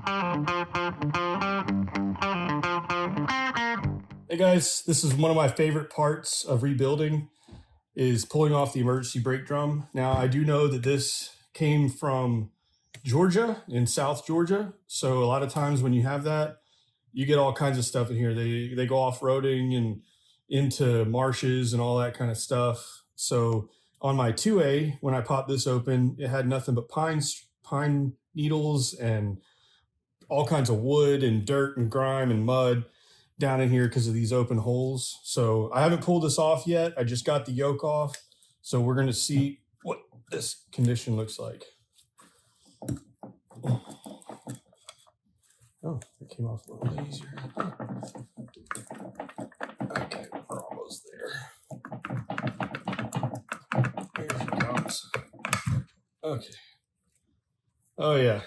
Hey guys, this is one of my favorite parts of rebuilding is pulling off the emergency brake drum. Now I do know that this came from Georgia, in South Georgia. So a lot of times when you have that, you get all kinds of stuff in here. They go off-roading and into marshes and all that kind of stuff. So on my 2A, when I popped this open, it had nothing but pine needles and all kinds of wood and dirt and grime and mud down in here because of these open holes. So I haven't pulled this off yet. I just got the yoke off. So we're going to see what this condition looks like. Oh, it came off a little bit easier. Okay, we're almost there. Here she comes. Okay. Oh, yeah.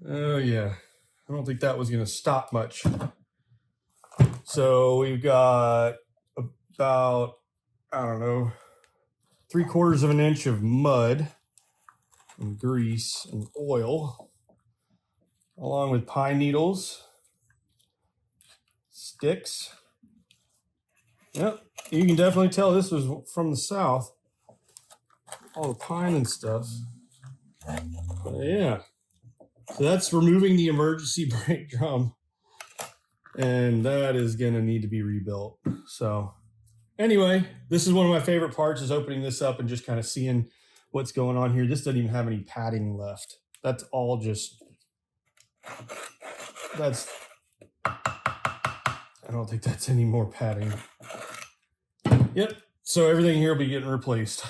Oh, yeah. I don't think that was going to stop much. So we've got about, I don't know, 3/4 of an inch of mud and grease and oil, along with pine needles, sticks. Yep, you can definitely tell this was from the south. All the pine and stuff. But yeah. So that's removing the emergency brake drum. And that is going to need to be rebuilt. So anyway, this is one of my favorite parts, is opening this up and just kind of seeing what's going on here. This doesn't even have any padding left. That's all just, I don't think that's any more padding. Yep. So everything here will be getting replaced.